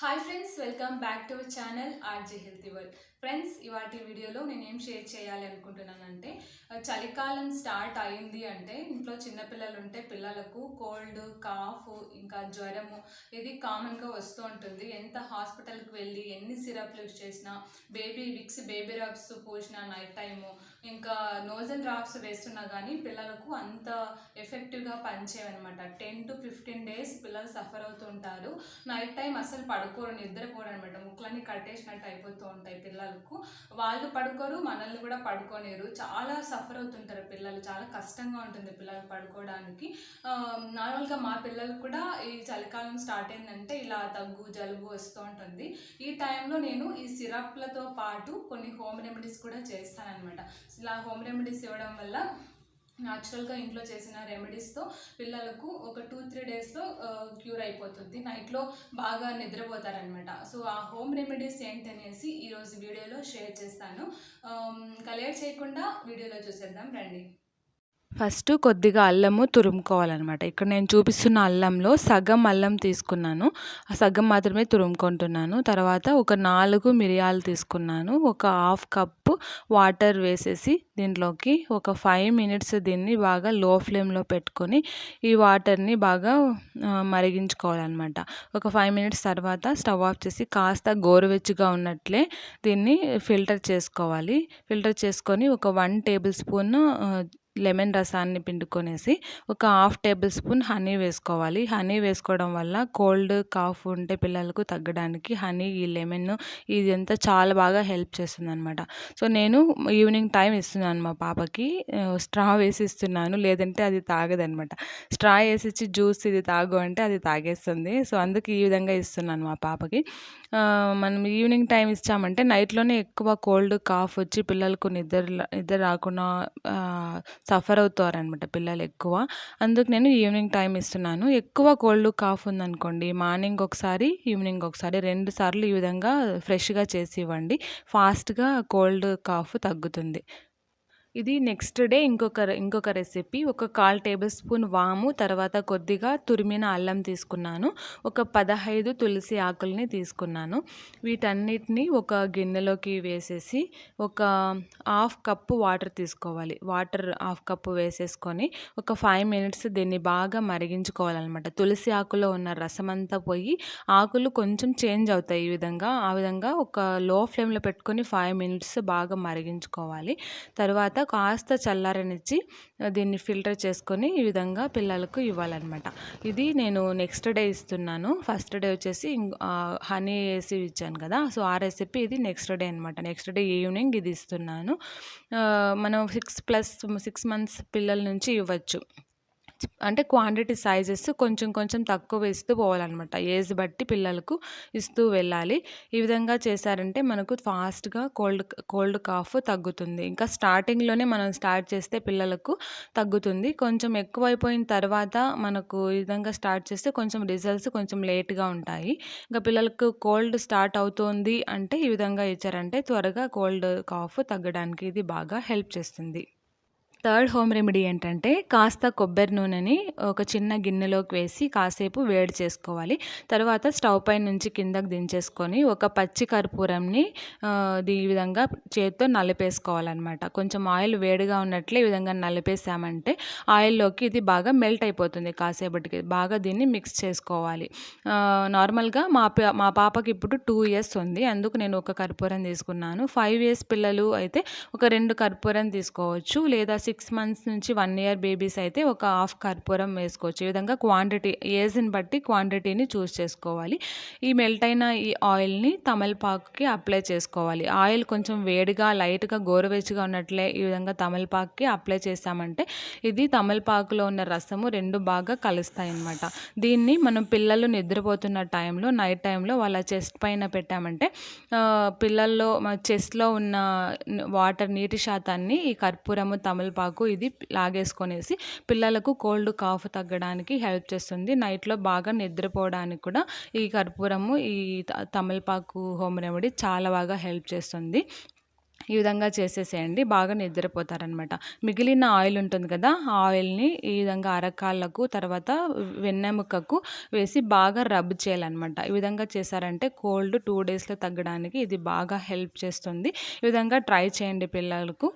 Hi friends, welcome back to our channel RJ healthy world. Friends, ఇవాటి వీడియోలో నేను ఏం షేర్ చేయాలి అనుకుంటున్నానంటే, చలికాలం స్టార్ట్ అయింది అంటే ఇంట్లో చిన్నపిల్లలు ఉంటే పిల్లలకు కోల్డ్, కాఫ్, ఇంకా జ్వరము ఇది కామన్గా వస్తూ ఉంటుంది. ఎంత హాస్పిటల్కి వెళ్ళి ఎన్ని సిరప్లు యూజ్ చేసినా, బేబీ రబ్స్ పోసిన నైట్ టైము, ఇంకా నోజల్ డ్రాప్స్ వేస్తున్నా కానీ పిల్లలకు అంత ఎఫెక్టివ్గా పనిచేయవన్నమాట. 10 to 15 days పిల్లలు సఫర్ అవుతూ ఉంటారు. నైట్ టైం అసలు పడుకోరు, నిద్రపోరు అనమాట. ముక్కలన్నీ కట్టేసినట్టు అయిపోతూ ఉంటాయి పిల్లలకు. వాళ్ళు పడుకోరు, మనల్ని కూడా పడుకోలేరు. చాలా సఫర్ అవుతుంటారు పిల్లలు. చాలా కష్టంగా ఉంటుంది పిల్లలు పడుకోవడానికి. నార్మల్గా మా పిల్లలకు కూడా ఈ చలికాలం స్టార్ట్ అయిందంటే ఇలా దగ్గు, జలుబు వస్తూ ఉంటుంది. ఈ టైంలో నేను ఈ సిరప్లతో పాటు కొన్ని హోమ్ రెమెడీస్ కూడా చేస్తానన్నమాట. ఇలా హోమ్ రెమెడీస్ ఇవ్వడం వల్ల న్యాచురల్గా ఇంట్లో చేసిన రెమెడీస్తో పిల్లలకు ఒక 2-3 డేస్లో క్యూర్ అయిపోతుంది. నైట్లో బాగా నిద్రపోతారనమాట. సో ఆ హోమ్ రెమెడీస్ ఏంటనేసి ఈరోజు వీడియోలో షేర్ చేస్తాను. ఇంకా లేట్ చేయకుండా వీడియోలో చూసేద్దాం రండి. ఫస్ట్ కొద్దిగా అల్లము తురుముకోవాలన్నమాట. ఇక్కడ నేను చూపిస్తున్న అల్లంలో సగం అల్లం తీసుకున్నాను. ఆ సగం మాత్రమే తురుముకుంటున్నాను. తర్వాత ఒక 4 మిరియాలు తీసుకున్నాను. ఒక హాఫ్ కప్పు వాటర్ వేసేసి దీంట్లోకి ఒక 5 minutes దీన్ని బాగా లో ఫ్లేమ్లో పెట్టుకొని ఈ వాటర్ని బాగా మరిగించుకోవాలన్నమాట. ఒక 5 minutes తర్వాత స్టవ్ ఆఫ్ చేసి కాస్త గోరువెచ్చగా ఉన్నట్లే దీన్ని ఫిల్టర్ చేసుకోవాలి. ఫిల్టర్ చేసుకొని ఒక 1 tablespoon లెమన్ రసాన్ని పిండుకొనేసి ఒక హాఫ్ టేబుల్ స్పూన్ హనీ వేసుకోవాలి. హనీ వేసుకోవడం వల్ల కోల్డ్, కాఫ్ ఉంటే పిల్లలకు తగ్గడానికి హనీ, ఈ లెమన్ ఇదంతా చాలా బాగా హెల్ప్ చేస్తుందన్నమాట. సో నేను ఈవినింగ్ టైం ఇస్తున్నాను మా పాపకి. స్ట్రా వేసి ఇస్తున్నాను, లేదంటే అది తాగదనమాట. స్ట్రా వేసి జ్యూస్ ఇది తాగు అంటే అది తాగేస్తుంది. సో అందుకు ఈ విధంగా ఇస్తున్నాను మా పాపకి. మనం ఈవినింగ్ టైం ఇచ్చామంటే నైట్లోనే ఎక్కువ కోల్డ్, కాఫ్ వచ్చి పిల్లలకు నిద్ర రాకుండా సఫర్ అవుతారనమాట పిల్లలు ఎక్కువ. అందుకు నేను ఈవినింగ్ టైం ఇస్తున్నాను. ఎక్కువ కోల్డ్, కాఫ్ ఉందనుకోండి, మార్నింగ్ ఒకసారి, ఈవినింగ్ ఒకసారి, 2 సార్లు ఈ విధంగా ఫ్రెష్గా చేసి ఇవ్వండి. ఫాస్ట్గా కోల్డ్, కాఫ్ తగ్గుతుంది. ఇది నెక్స్ట్ డే ఇంకొక రెసిపీ. ఒక 1/4 టేబుల్ స్పూన్ వాము, తర్వాత కొద్దిగా తురిమిన అల్లం తీసుకున్నాను. ఒక 15 తులసి ఆకుల్ని తీసుకున్నాను. వీటన్నిటిని ఒక గిన్నెలోకి వేసేసి ఒక హాఫ్ కప్పు వాటర్ తీసుకోవాలి. వాటర్ హాఫ్ కప్పు వేసేసుకొని ఒక 5 minutes దీన్ని బాగా మరిగించుకోవాలన్నమాట. తులసి ఆకులో ఉన్న రసం అంతా పోయి ఆకులు కొంచెం చేంజ్ అవుతాయి. ఆ విధంగా ఒక లో ఫ్లేమ్లో పెట్టుకొని 5 minutes బాగా మరిగించుకోవాలి. తర్వాత కాస్త చల్లారనిచ్చి దీన్ని ఫిల్టర్ చేసుకొని ఈ విధంగా పిల్లలకు ఇవ్వాలన్నమాట. ఇది నేను నెక్స్ట్ డే ఇస్తున్నాను. ఫస్ట్ డే వచ్చేసి హనీ వేసి ఇచ్చాను కదా, సో ఆ రెసిపీ ఇది నెక్స్ట్ డే అనమాట. నెక్స్ట్ డే ఈవినింగ్ ఇది ఇస్తున్నాను. మనం 6 months పిల్లల నుంచి ఇవ్వచ్చు. అంటే క్వాంటిటీ సైజెస్ కొంచెం కొంచెం తక్కువ ఇస్తూ పోవాలన్నమాట. ఏజ్ బట్టి పిల్లలకు ఇస్తూ వెళ్ళాలి. ఈ విధంగా చేశారంటే మనకు ఫాస్ట్గా కోల్డ్ కాఫ్ తగ్గుతుంది. ఇంకా స్టార్టింగ్లోనే మనం స్టార్ట్ చేస్తే పిల్లలకు తగ్గుతుంది. కొంచెం ఎక్కువైపోయిన తర్వాత మనకు ఈ విధంగా స్టార్ట్ చేస్తే కొంచెం రిజల్ట్స్ కొంచెం లేట్గా ఉంటాయి. ఇంకా పిల్లలకు కోల్డ్ స్టార్ట్ అవుతుంది అంటే ఈ విధంగా ఇచ్చారంటే త్వరగా కోల్డ్, కాఫ్ తగ్గడానికి ఇది బాగా హెల్ప్ చేస్తుంది. థర్డ్ హోమ్ రెమెడీ ఏంటంటే, కాస్త కొబ్బరి నూనెని ఒక చిన్న గిన్నెలోకి వేసి కాసేపు వేడి చేసుకోవాలి. తర్వాత స్టవ్ పై నుంచి కిందకు దించేసుకొని ఒక పచ్చి కర్పూరంని ఈ విధంగా చేత్తో నలిపేసుకోవాలన్నమాట. కొంచెం ఆయిల్ వేడిగా ఉన్నట్లే ఈ విధంగా నలిపేసామంటే ఆయిల్లోకి ఇది బాగా మెల్ట్ అయిపోతుంది. కాసేపటికి బాగా దీన్ని మిక్స్ చేసుకోవాలి. నార్మల్గా మా పాపకి ఇప్పుడు 2 years ఉంది. అందుకు నేను ఒక కర్పూరం తీసుకున్నాను. 5 years పిల్లలు అయితే ఒక 2 కర్పూరం తీసుకోవచ్చు, లేదా 6 months నుంచి 1 year బేబీస్ అయితే ఒక హాఫ్ కర్పూరం వేసుకోవచ్చు. ఈ విధంగా క్వాంటిటీ, ఏజ్ని బట్టి క్వాంటిటీని చూస్ చేసుకోవాలి. ఈ మెల్ట్ అయిన ఈ ఆయిల్ని తమలపాకుకి అప్లై చేసుకోవాలి. ఆయిల్ కొంచెం వేడిగా, లైట్గా గోరువెచ్చగా ఉన్నట్లే ఈ విధంగా తమలపాకుకి అప్లై చేసామంటే ఇది తమలపాకులో ఉన్న రసము 2 బాగా కలుస్తాయి అన్నమాట. దీన్ని మనం పిల్లలు నిద్రపోతున్న టైంలో, నైట్ టైంలో వాళ్ళ చెస్ట్ పైన పెట్టామంటే పిల్లల్లో చెస్ట్లో ఉన్న వాటర్, నీటి శాతాన్ని ఈ కర్పూరము, తమలపాకు ఇది లాగేసుకొనేసి పిల్లలకు కోల్డ్, కాఫ్ తగ్గడానికి హెల్ప్ చేస్తుంది. నైట్లో బాగా నిద్రపోవడానికి కూడా ఈ కర్పూరము, ఈ తమలపాకు హోమ్ రెమెడీ చాలా బాగా హెల్ప్ చేస్తుంది. ఈ విధంగా చేసేసేయండి. బాగా నిద్రపోతారనమాట. మిగిలిన ఆయిల్ ఉంటుంది కదా! ఆ ఆయిల్‌ని ఈ విధంగా అరకాళ్ళకు, తర్వాత వెన్నెముకకు వేసి బాగా రబ్ చేయాలనమాట. ఈ విధంగా చేశారంటే కోల్డ్ 2 డేస్‌లో తగ్గడానికి ఇది బాగా హెల్ప్ చేస్తుంది. ఈ విధంగా ట్రై చేయండి పిల్లలకు.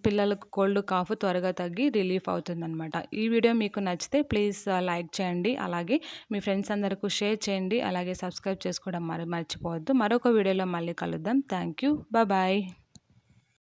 పిల్లలకు కోల్డ్, కాఫ్ త్వరగా తగ్గి రిలీఫ్ అవుతుందనమాట. ఈ వీడియో మీకు నచ్చితే ప్లీజ్ లైక్ చేయండి. అలాగే మీ ఫ్రెండ్స్ అందరికి షేర్ చేయండి. అలాగే సబ్స్క్రైబ్ చేసుకోవడం మర్చిపోవద్దు. మరొక వీడియోలో మళ్ళీ కలుద్దాం. Thank you. బాయ్.